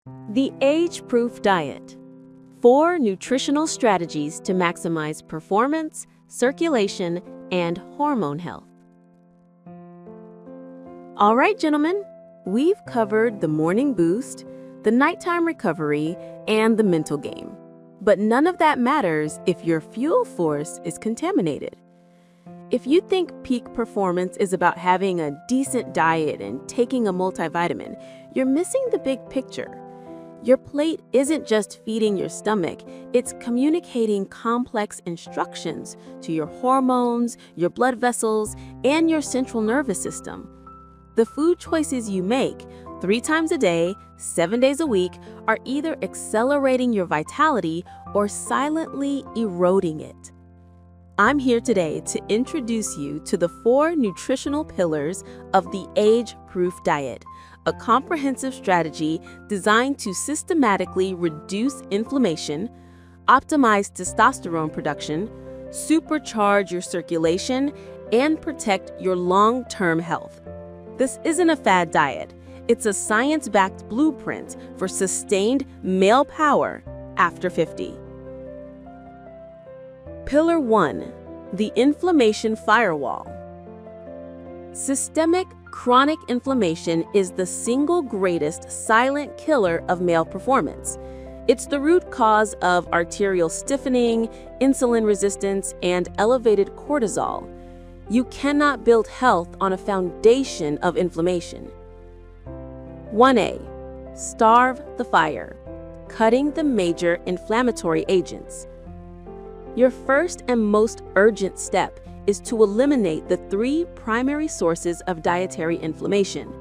The Age-Proof Diet. 4 nutritional strategies to maximize performance, circulation, and hormone health. All right, gentlemen, we've covered the morning boost, the nighttime recovery, and the mental game. But none of that matters if your fuel source is contaminated. If you think peak performance is about having a decent diet and taking a multivitamin, you're missing the big picture. Your plate isn't just feeding your stomach, it's communicating complex instructions to your hormones, your blood vessels, and your central nervous system. The food choices you make 3 times a day, 7 days a week, are either accelerating your vitality or silently eroding it. I'm here today to introduce you to the 4 nutritional pillars of the Age-Proof Diet, a comprehensive strategy designed to systematically reduce inflammation, optimize testosterone production, supercharge your circulation, and protect your long-term health. This isn't a fad diet. It's a science-backed blueprint for sustained male power after 50. Pillar 1. The inflammation firewall. Systemic chronic inflammation is the single greatest silent killer of male performance. It's the root cause of arterial stiffening, insulin resistance, and elevated cortisol. You cannot build health on a foundation of inflammation. 1A. Starve the fire. Cutting the major inflammatory agents. Your first and most urgent step is to eliminate the 3 primary sources of dietary inflammation: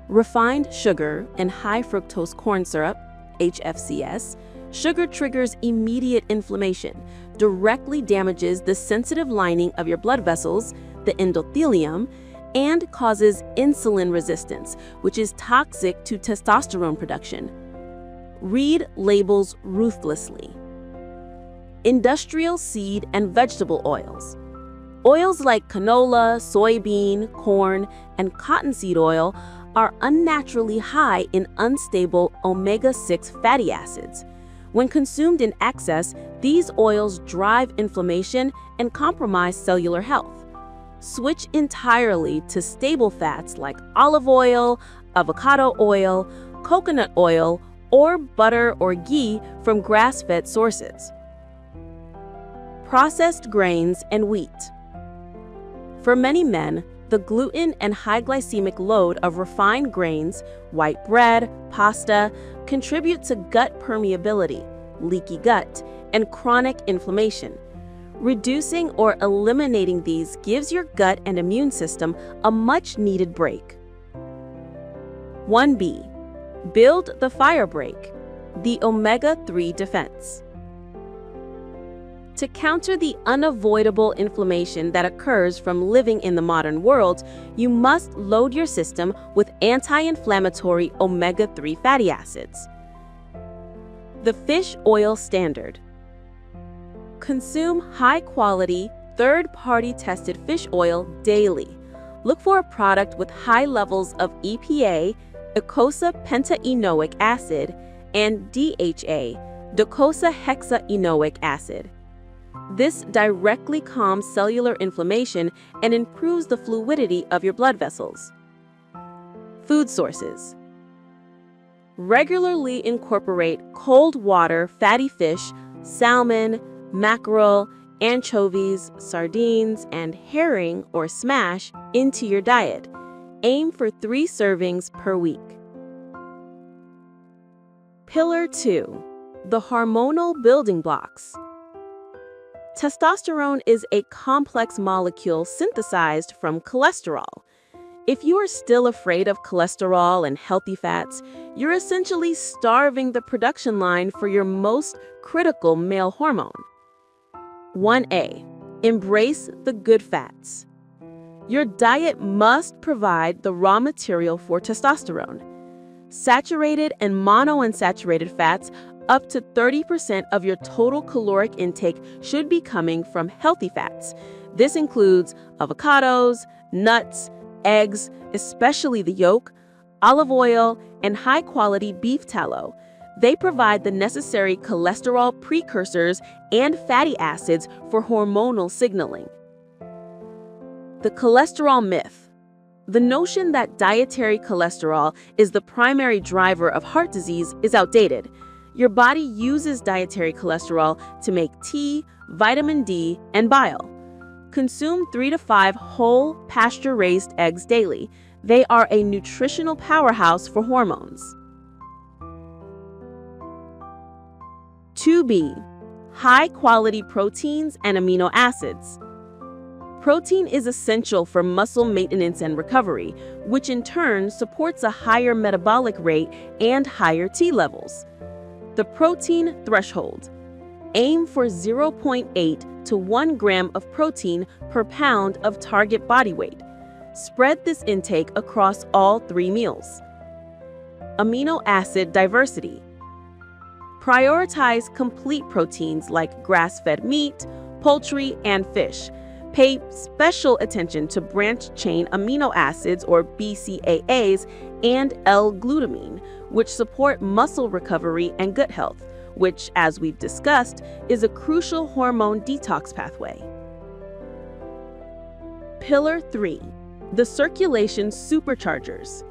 refined sugar and high fructose corn syrup, HFCS. Sugar triggers immediate inflammation, directly damages the sensitive lining of your blood vessels, the endothelium, and causes insulin resistance, which is toxic to testosterone production. Read labels ruthlessly. Industrial seed and vegetable oils. Oils like canola, soybean, corn, and cottonseed oil are unnaturally high in unstable omega-6 fatty acids. When consumed in excess, these oils drive inflammation and compromise cellular health. Switch entirely to stable fats like olive oil, avocado oil, coconut oil, or butter or ghee from grass-fed sources. Processed grains and wheat. For many men, the gluten and high glycemic load of refined grains, white bread, pasta, contribute to gut permeability, leaky gut, and chronic inflammation. Reducing or eliminating these gives your gut and immune system a much-needed break. 1B. Build the fire break, the omega-3 defense. To counter the unavoidable inflammation that occurs from living in the modern world, you must load your system with anti-inflammatory omega-3 fatty acids. The fish oil standard. Consume high-quality, third-party tested fish oil daily. Look for a product with high levels of EPA, eicosapentaenoic acid, and DHA, docosahexaenoic acid. This directly calms cellular inflammation and improves the fluidity of your blood vessels. Food sources. Regularly incorporate cold water fatty fish, salmon, mackerel, anchovies, sardines, and herring or smash into your diet. Aim for 3 servings per week. Pillar 2. The hormonal building blocks. Testosterone is a complex molecule synthesized from cholesterol. If you are still afraid of cholesterol and healthy fats, you're essentially starving the production line for your most critical male hormone. 1A. Embrace the good fats. Your diet must provide the raw material for testosterone. Saturated and monounsaturated fats up to 30% of your total caloric intake should be coming from healthy fats. This includes avocados, nuts, eggs, especially the yolk, olive oil, and high-quality beef tallow. They provide the necessary cholesterol precursors and fatty acids for hormonal signaling. The cholesterol myth. The notion that dietary cholesterol is the primary driver of heart disease is outdated. Your body uses dietary cholesterol to make tea, vitamin D, and bile. Consume 3 to 5 whole, pasture-raised eggs daily. They are a nutritional powerhouse for hormones. 2B. High-quality proteins and amino acids. Protein is essential for muscle maintenance and recovery, which in turn supports a higher metabolic rate and higher T levels. The protein threshold. Aim for 0.8 to 1 gram of protein per pound of target body weight. Spread this intake across all 3 meals. Amino acid diversity. Prioritize complete proteins like grass-fed meat, poultry, and fish. Pay special attention to branched-chain amino acids, or BCAAs, and L-glutamine, which support muscle recovery and gut health, which, as we've discussed, is a crucial hormone detox pathway. Pillar 3. The circulation superchargers.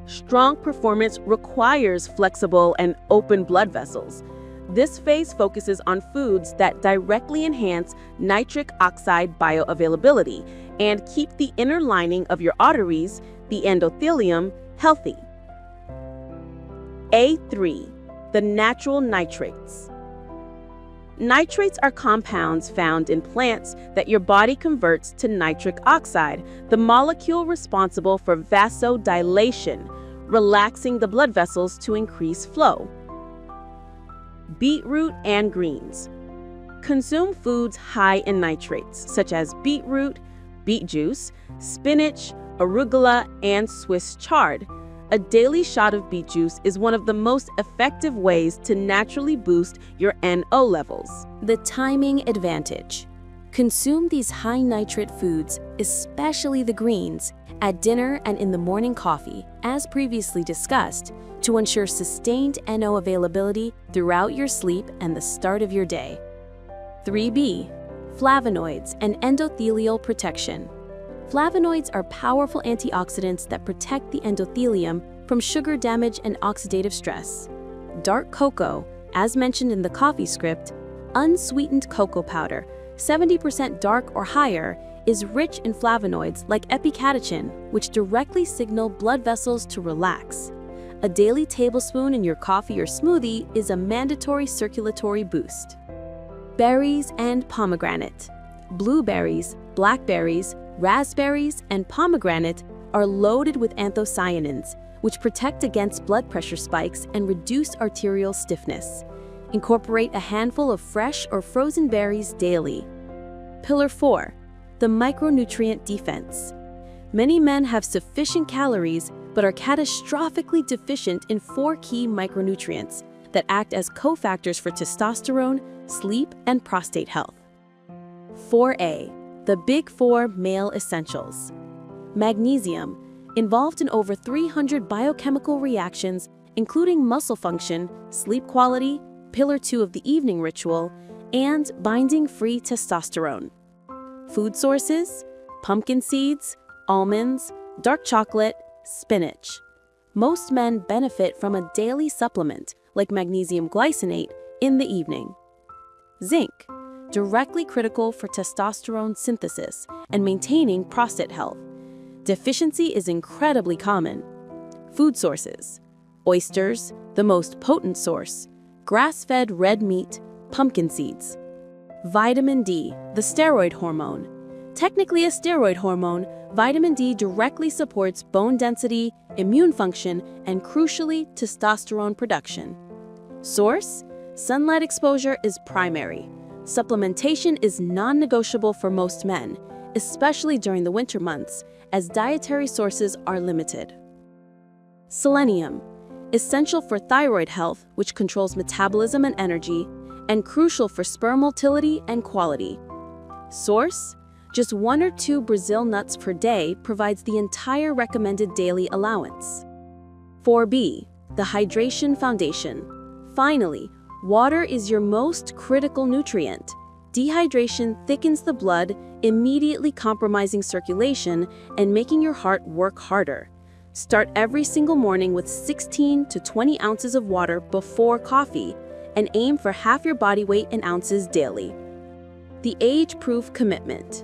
Strong performance requires flexible and open blood vessels. This phase focuses on foods that directly enhance nitric oxide bioavailability and keep the inner lining of your arteries, the endothelium, healthy. A3. The natural nitrates. Nitrates are compounds found in plants that your body converts to nitric oxide, the molecule responsible for vasodilation, relaxing the blood vessels to increase flow. Beetroot and greens. Consume foods high in nitrates, such as beetroot, beet juice, spinach, arugula, and Swiss chard. A daily shot of beet juice is one of the most effective ways to naturally boost your NO levels. The timing advantage. Consume these high nitrate foods, especially the greens, at dinner and in the morning coffee, as previously discussed, to ensure sustained NO availability throughout your sleep and the start of your day. 3B. Flavonoids and endothelial protection. Flavonoids are powerful antioxidants that protect the endothelium from sugar damage and oxidative stress. Dark cocoa, as mentioned in the coffee script, unsweetened cocoa powder, 70% dark or higher, is rich in flavonoids like epicatechin, which directly signal blood vessels to relax. A daily tablespoon in your coffee or smoothie is a mandatory circulatory boost. Berries and pomegranate. Blueberries, blackberries, raspberries, and pomegranate are loaded with anthocyanins, which protect against blood pressure spikes and reduce arterial stiffness. Incorporate a handful of fresh or frozen berries daily. Pillar 4. The micronutrient defense. Many men have sufficient calories but are catastrophically deficient in 4 key micronutrients that act as cofactors for testosterone, sleep, and prostate health. 4A. The Big 4 male essentials. Magnesium, involved in over 300 biochemical reactions, including muscle function, sleep quality, pillar 2 of the evening ritual, and binding free testosterone. Food sources: pumpkin seeds, almonds, dark chocolate, spinach. Most men benefit from a daily supplement like magnesium glycinate in the evening. Zinc, directly critical for testosterone synthesis and maintaining prostate health. Deficiency is incredibly common. Food sources: oysters, the most potent source, grass-fed red meat, pumpkin seeds. Vitamin D, the steroid hormone. Technically a steroid hormone, vitamin D directly supports bone density, immune function, and crucially, testosterone production. Source: sunlight exposure is primary. Supplementation is non-negotiable for most men, especially during the winter months, as dietary sources are limited. Selenium, essential for thyroid health, which controls metabolism and energy, and crucial for sperm motility and quality. Source: just 1 or 2 Brazil nuts per day provides the entire recommended daily allowance. 4B, the hydration foundation. Finally, water is your most critical nutrient. Dehydration thickens the blood, immediately compromising circulation and making your heart work harder. Start every single morning with 16 to 20 ounces of water before coffee and aim for half your body weight in ounces daily. The age-proof commitment.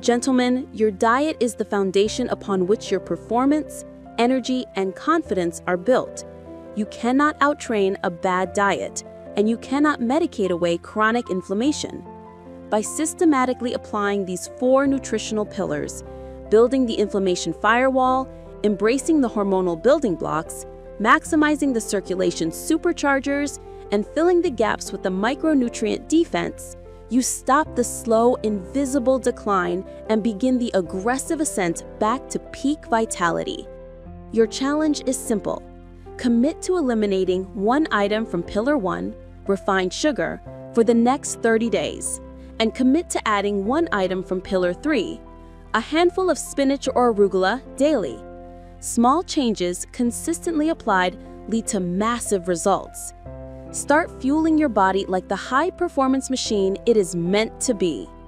Gentlemen, your diet is the foundation upon which your performance, energy, and confidence are built. You cannot outtrain a bad diet, and you cannot medicate away chronic inflammation. By systematically applying these 4 nutritional pillars, building the inflammation firewall, embracing the hormonal building blocks, maximizing the circulation superchargers, and filling the gaps with the micronutrient defense, you stop the slow, invisible decline and begin the aggressive ascent back to peak vitality. Your challenge is simple. Commit to eliminating one item from Pillar 1, refined sugar, for the next 30 days, and commit to adding one item from Pillar 3, a handful of spinach or arugula, daily. Small changes consistently applied lead to massive results. Start fueling your body like the high-performance machine it is meant to be.